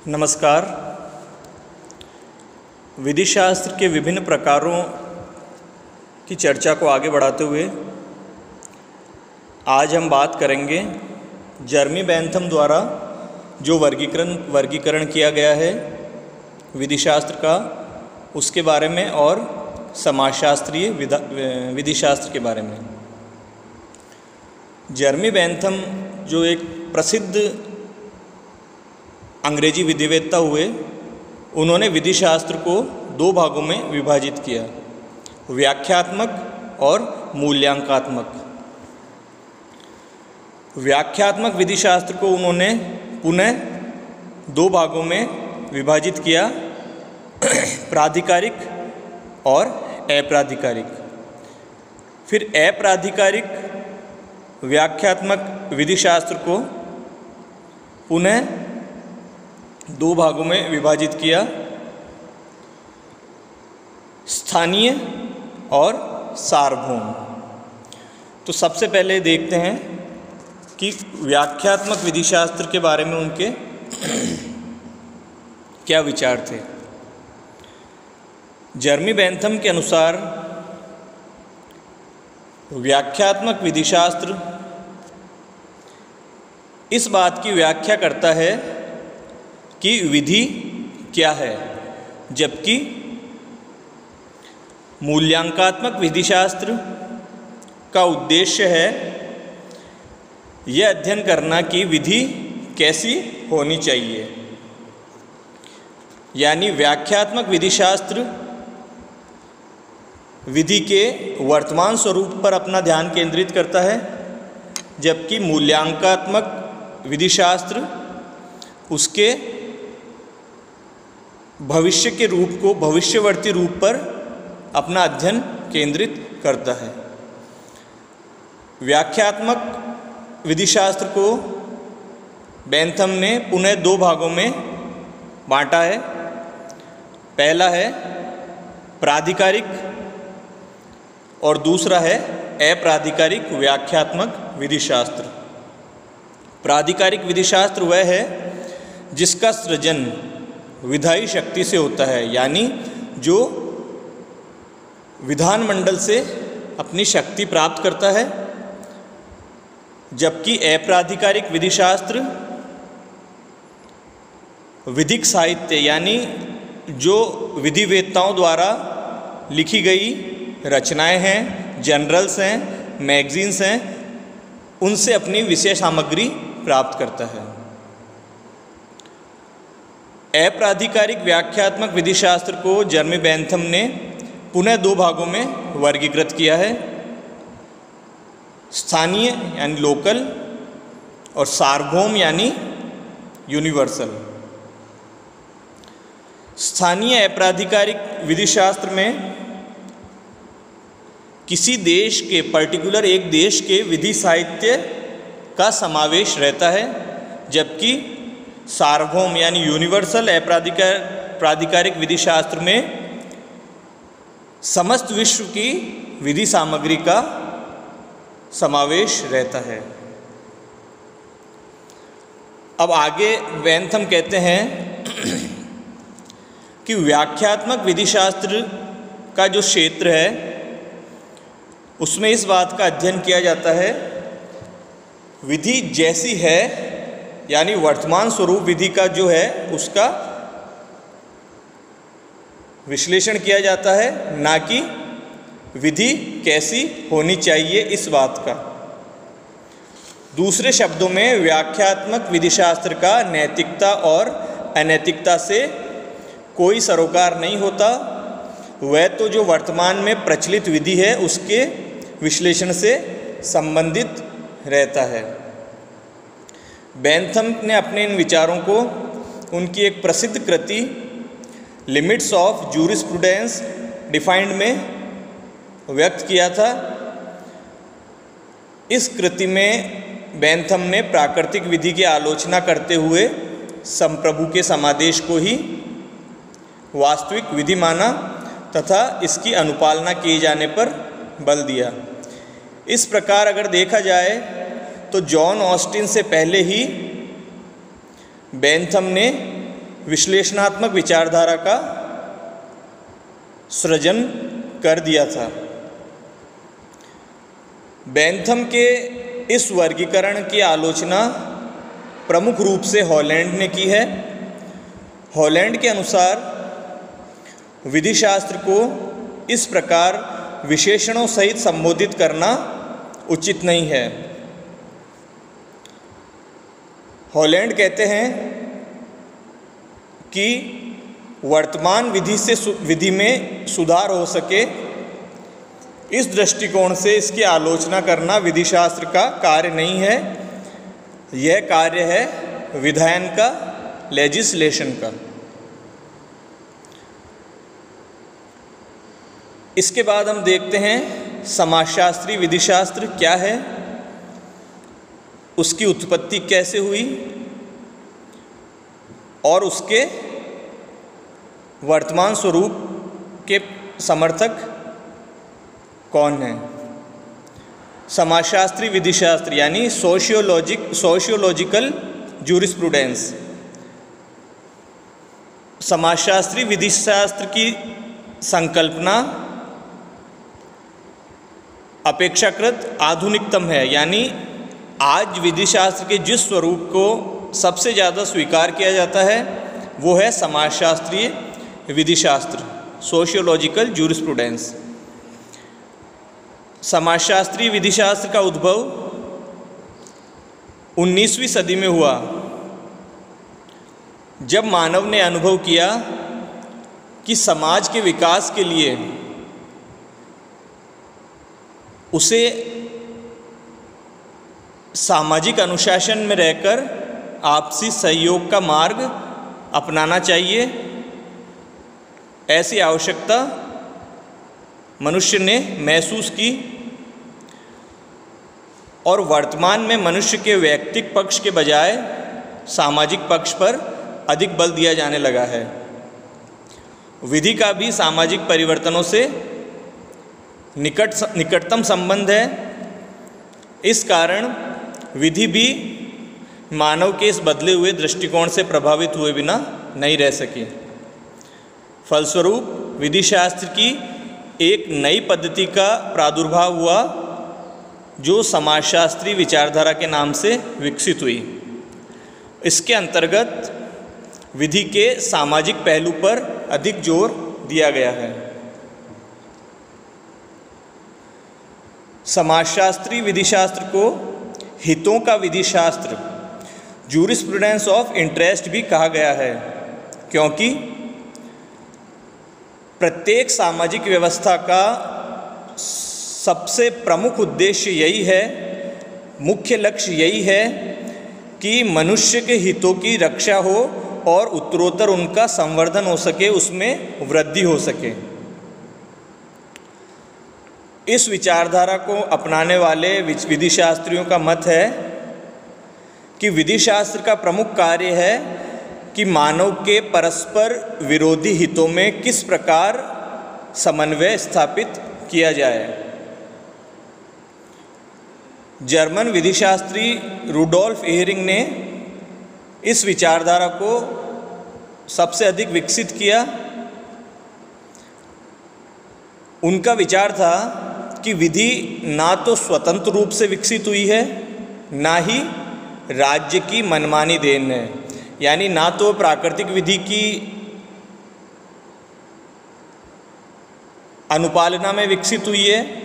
नमस्कार। विधि शास्त्र के विभिन्न प्रकारों की चर्चा को आगे बढ़ाते हुए आज हम बात करेंगे जर्मी बेंथम द्वारा जो वर्गीकरण किया गया है विधि शास्त्र का, उसके बारे में और समाजशास्त्रीय विधि शास्त्र के बारे में। जर्मी बेंथम जो एक प्रसिद्ध अंग्रेजी विधिवेत्ता हुए, उन्होंने विधि शास्त्र को दो भागों में विभाजित किया, व्याख्यात्मक और मूल्यांकात्मक। व्याख्यात्मक विधि शास्त्र को उन्होंने पुनः दो भागों में विभाजित किया, प्राधिकारिक और अप्राधिकारिक। फिर अप्राधिकारिक व्याख्यात्मक विधि शास्त्र को पुनः दो भागों में विभाजित किया, स्थानीय और सार्वभौम। तो सबसे पहले देखते हैं कि व्याख्यात्मक विधि शास्त्र के बारे में उनके क्या विचार थे। जर्मी बेंथम के अनुसार व्याख्यात्मक विधि शास्त्र इस बात की व्याख्या करता है कि विधि क्या है, जबकि मूल्यांकात्मक विधि शास्त्र का उद्देश्य है यह अध्ययन करना कि विधि कैसी होनी चाहिए। यानी व्याख्यात्मक विधि शास्त्र विधि के वर्तमान स्वरूप पर अपना ध्यान केंद्रित करता है, जबकि मूल्यांकात्मक विधि शास्त्र उसके भविष्य के रूप को, भविष्यवर्ती रूप पर अपना अध्ययन केंद्रित करता है। व्याख्यात्मक विधि शास्त्र को बेंथम ने पुनः दो भागों में बांटा है। पहला है प्राधिकारिक और दूसरा है अप्राधिकारिक व्याख्यात्मक विधि शास्त्र। प्राधिकारिक विधि शास्त्र वह है जिसका सृजन विधायी शक्ति से होता है, यानी जो विधानमंडल से अपनी शक्ति प्राप्त करता है, जबकि अप्राधिकारिक विधि शास्त्र विधिक साहित्य यानी जो विधिवेत्ताओं द्वारा लिखी गई रचनाएं हैं, जर्नल्स हैं, मैगजीन्स हैं, उनसे अपनी विषय सामग्री प्राप्त करता है। अप्राधिकारिक व्याख्यात्मक विधि शास्त्र को जर्मी बेंथम ने पुनः दो भागों में वर्गीकृत किया है, स्थानीय यानी लोकल और सार्वभौम यानी यूनिवर्सल। स्थानीय अप्राधिकारिक विधि शास्त्र में किसी देश के पर्टिकुलर एक देश के विधि साहित्य का समावेश रहता है, जबकि सार्वभौम यानी यूनिवर्सल प्राधिकारिक विधि शास्त्र में समस्त विश्व की विधि सामग्री का समावेश रहता है। अब आगे बेंथम कहते हैं कि व्याख्यात्मक विधि शास्त्र का जो क्षेत्र है उसमें इस बात का अध्ययन किया जाता है विधि जैसी है, यानी वर्तमान स्वरूप विधि का जो है उसका विश्लेषण किया जाता है, ना कि विधि कैसी होनी चाहिए इस बात का। दूसरे शब्दों में व्याख्यात्मक विधि शास्त्र का नैतिकता और अनैतिकता से कोई सरोकार नहीं होता, वह तो जो वर्तमान में प्रचलित विधि है उसके विश्लेषण से संबंधित रहता है। बेंथम ने अपने इन विचारों को उनकी एक प्रसिद्ध कृति लिमिट्स ऑफ जूरिस्प्रूडेंस डिफाइंड में व्यक्त किया था। इस कृति में बेंथम ने प्राकृतिक विधि की आलोचना करते हुए संप्रभु के समादेश को ही वास्तविक विधि माना तथा इसकी अनुपालना किए जाने पर बल दिया। इस प्रकार अगर देखा जाए तो जॉन ऑस्टिन से पहले ही बेंथम ने विश्लेषणात्मक विचारधारा का सृजन कर दिया था। बेंथम के इस वर्गीकरण की आलोचना प्रमुख रूप से हॉलैंड ने की है। हॉलैंड के अनुसार विधिशास्त्र को इस प्रकार विशेषणों सहित संबोधित करना उचित नहीं है। हॉलैंड कहते हैं कि वर्तमान विधि में सुधार हो सके, इस दृष्टिकोण से इसकी आलोचना करना विधिशास्त्र का कार्य नहीं है, यह कार्य है विधायन का, लेजिस्लेशन का। इसके बाद हम देखते हैं समाजशास्त्री विधिशास्त्र क्या है, उसकी उत्पत्ति कैसे हुई और उसके वर्तमान स्वरूप के समर्थक कौन हैं। समाजशास्त्री विधिशास्त्र यानी सोशियोलॉजिकल जूरिस्प्रूडेंस। समाजशास्त्री विधिशास्त्र की संकल्पना अपेक्षाकृत आधुनिकतम है, यानी आज विधिशास्त्र के जिस स्वरूप को सबसे ज़्यादा स्वीकार किया जाता है वो है समाजशास्त्रीय विधिशास्त्र, सोशियोलॉजिकल जूरिस्प्रूडेंस। समाजशास्त्रीय विधिशास्त्र का उद्भव 19वीं सदी में हुआ, जब मानव ने अनुभव किया कि समाज के विकास के लिए उसे सामाजिक अनुशासन में रहकर आपसी सहयोग का मार्ग अपनाना चाहिए। ऐसी आवश्यकता मनुष्य ने महसूस की और वर्तमान में मनुष्य के वैयक्तिक पक्ष के बजाय सामाजिक पक्ष पर अधिक बल दिया जाने लगा है। विधि का भी सामाजिक परिवर्तनों से निकटतम संबंध है। इस कारण विधि भी मानव के इस बदले हुए दृष्टिकोण से प्रभावित हुए बिना नहीं रह सकी। फलस्वरूप विधिशास्त्र की एक नई पद्धति का प्रादुर्भाव हुआ जो समाजशास्त्री विचारधारा के नाम से विकसित हुई। इसके अंतर्गत विधि के सामाजिक पहलू पर अधिक जोर दिया गया है। समाजशास्त्री विधिशास्त्र को हितों का विधिशास्त्र, जूरिस्प्रूडेंस ऑफ इंटरेस्ट भी कहा गया है, क्योंकि प्रत्येक सामाजिक व्यवस्था का सबसे प्रमुख उद्देश्य यही है, मुख्य लक्ष्य यही है कि मनुष्य के हितों की रक्षा हो और उत्तरोत्तर उनका संवर्धन हो सके, उसमें वृद्धि हो सके। इस विचारधारा को अपनाने वाले विधिशास्त्रियों का मत है कि विधिशास्त्र का प्रमुख कार्य है कि मानव के परस्पर विरोधी हितों में किस प्रकार समन्वय स्थापित किया जाए। जर्मन विधिशास्त्री रुडोल्फ एहरिंग ने इस विचारधारा को सबसे अधिक विकसित किया। उनका विचार था कि विधि ना तो स्वतंत्र रूप से विकसित हुई है, ना ही राज्य की मनमानी देन है, यानी ना तो प्राकृतिक विधि की अनुपालना में विकसित हुई है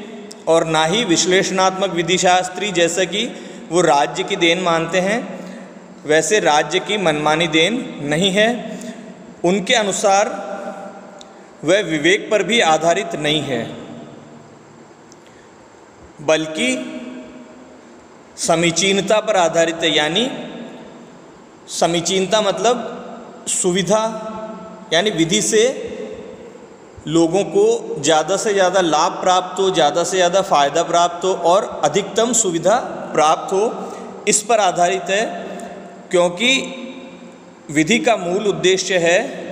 और ना ही विश्लेषणात्मक विधिशास्त्री जैसे कि वो राज्य की देन मानते हैं वैसे राज्य की मनमानी देन नहीं है। उनके अनुसार वह विवेक पर भी आधारित नहीं है, बल्कि समीचीनता पर आधारित है। यानी समीचीनता मतलब सुविधा, यानी विधि से लोगों को ज़्यादा से ज़्यादा लाभ प्राप्त हो, ज़्यादा से ज़्यादा फायदा प्राप्त हो और अधिकतम सुविधा प्राप्त हो, इस पर आधारित है। क्योंकि विधि का मूल उद्देश्य है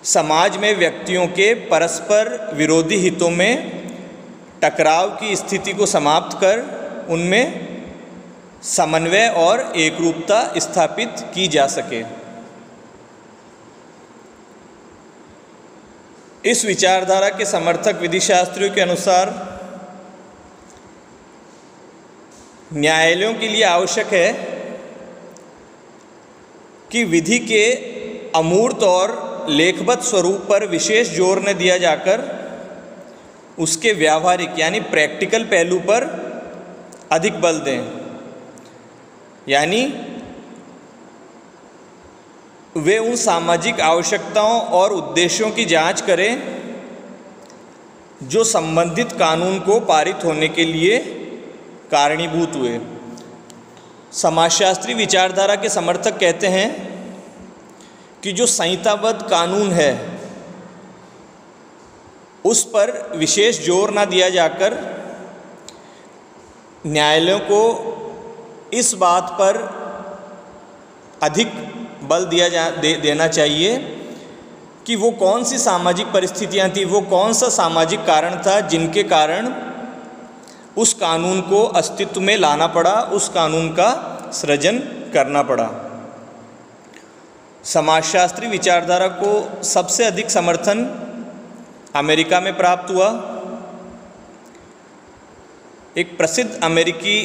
समाज में व्यक्तियों के परस्पर विरोधी हितों में टकराव की स्थिति को समाप्त कर उनमें समन्वय और एकरूपता स्थापित की जा सके। इस विचारधारा के समर्थक विधिशास्त्रियों के अनुसार न्यायालयों के लिए आवश्यक है कि विधि के अमूर्त और लेखबद्ध स्वरूप पर विशेष जोर न दिया जाकर उसके व्यावहारिक यानी प्रैक्टिकल पहलू पर अधिक बल दें। यानी वे उन सामाजिक आवश्यकताओं और उद्देश्यों की जांच करें जो संबंधित कानून को पारित होने के लिए कारणीभूत हुए। समाजशास्त्री विचारधारा के समर्थक कहते हैं कि जो संहिताबद्ध कानून है उस पर विशेष जोर ना दिया जाकर न्यायालयों को इस बात पर अधिक बल देना चाहिए कि वो कौन सी सामाजिक परिस्थितियां थी, वो कौन सा सामाजिक कारण था जिनके कारण उस कानून को अस्तित्व में लाना पड़ा, उस कानून का सृजन करना पड़ा। समाजशास्त्री विचारधारा को सबसे अधिक समर्थन अमेरिका में प्राप्त हुआ। एक प्रसिद्ध अमेरिकी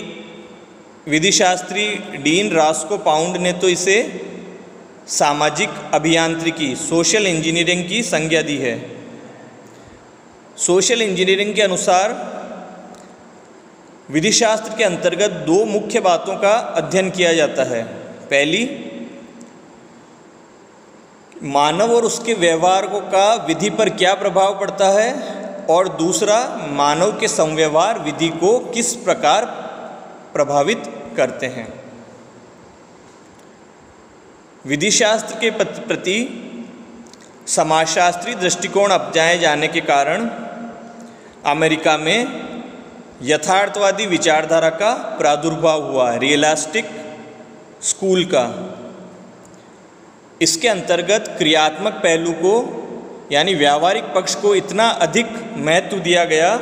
विधिशास्त्री डीन रास्को पाउंड ने तो इसे सामाजिक अभियांत्रिकी, सोशल इंजीनियरिंग की संज्ञा दी है। सोशल इंजीनियरिंग के अनुसार विधिशास्त्र के अंतर्गत दो मुख्य बातों का अध्ययन किया जाता है। पहली, मानव और उसके व्यवहार का विधि पर क्या प्रभाव पड़ता है, और दूसरा, मानव के संव्यवहार विधि को किस प्रकार प्रभावित करते हैं। विधिशास्त्र के प्रति समाजशास्त्री दृष्टिकोण अपनाए जाने के कारण अमेरिका में यथार्थवादी विचारधारा का प्रादुर्भाव हुआ, रियलिस्टिक स्कूल का। इसके अंतर्गत क्रियात्मक पहलू को यानी व्यावहारिक पक्ष को इतना अधिक महत्व दिया गया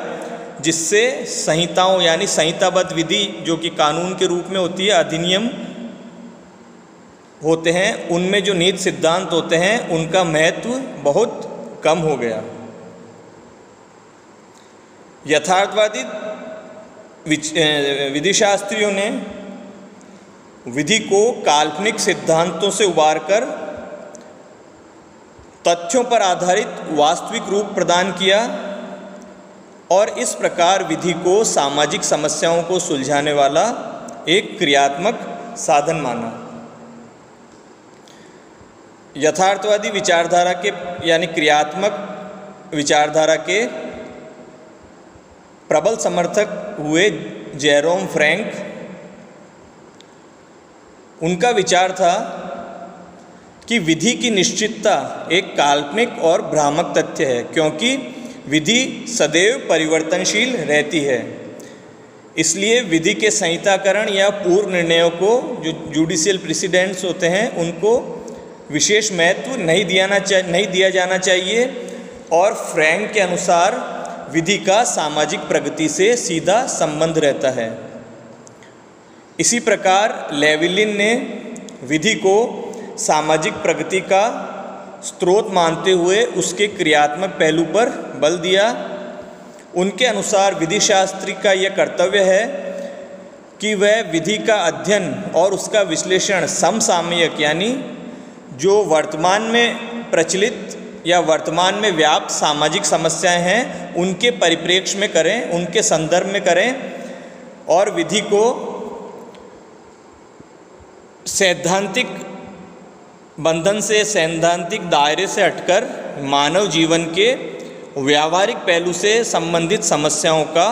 जिससे संहिताओं यानी संहिताबद्ध विधि जो कि कानून के रूप में होती है, अधिनियम होते हैं, उनमें जो नीति सिद्धांत होते हैं उनका महत्व बहुत कम हो गया। यथार्थवादी विधिशास्त्रियों ने विधि को काल्पनिक सिद्धांतों से उबारकर तथ्यों पर आधारित वास्तविक रूप प्रदान किया और इस प्रकार विधि को सामाजिक समस्याओं को सुलझाने वाला एक क्रियात्मक साधन माना। यथार्थवादी विचारधारा के यानी क्रियात्मक विचारधारा के प्रबल समर्थक हुए जेरोम फ्रैंक। उनका विचार था कि विधि की निश्चितता एक काल्पनिक और भ्रामक तथ्य है, क्योंकि विधि सदैव परिवर्तनशील रहती है। इसलिए विधि के संहिताकरण या पूर्व निर्णयों को, जो जुडिशियल प्रेसिडेंट्स होते हैं, उनको विशेष महत्व नहीं दिया जाना चाहिए। और फ्रैंक के अनुसार विधि का सामाजिक प्रगति से सीधा संबंध रहता है। इसी प्रकार लेविलिन ने विधि को सामाजिक प्रगति का स्रोत मानते हुए उसके क्रियात्मक पहलू पर बल दिया। उनके अनुसार विधिशास्त्री का यह कर्तव्य है कि वह विधि का अध्ययन और उसका विश्लेषण समसामयिक यानी जो वर्तमान में प्रचलित या वर्तमान में व्याप्त सामाजिक समस्याएं हैं उनके परिप्रेक्ष्य में करें, उनके संदर्भ में करें, और विधि को सैद्धांतिक बंधन से, सैद्धांतिक दायरे से हटकर मानव जीवन के व्यावहारिक पहलू से संबंधित समस्याओं का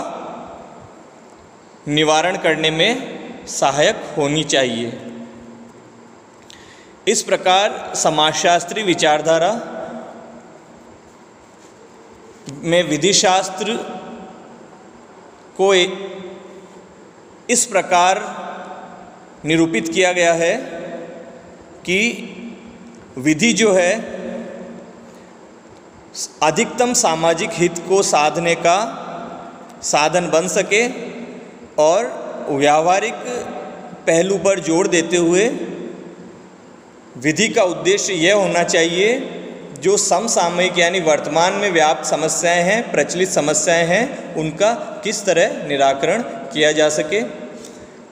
निवारण करने में सहायक होनी चाहिए। इस प्रकार समाजशास्त्री विचारधारा में विधिशास्त्र को इस प्रकार निरूपित किया गया है कि विधि जो है अधिकतम सामाजिक हित को साधने का साधन बन सके और व्यावहारिक पहलू पर जोर देते हुए विधि का उद्देश्य यह होना चाहिए जो समसामयिक यानी वर्तमान में व्याप्त समस्याएं हैं, प्रचलित समस्याएं हैं, उनका किस तरह निराकरण किया जा सके।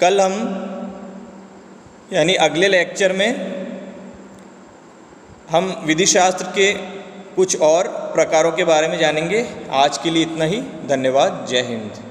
कल हम यानी अगले लेक्चर में हम विधि शास्त्र के कुछ और प्रकारों के बारे में जानेंगे। आज के लिए इतना ही। धन्यवाद। जय हिंद।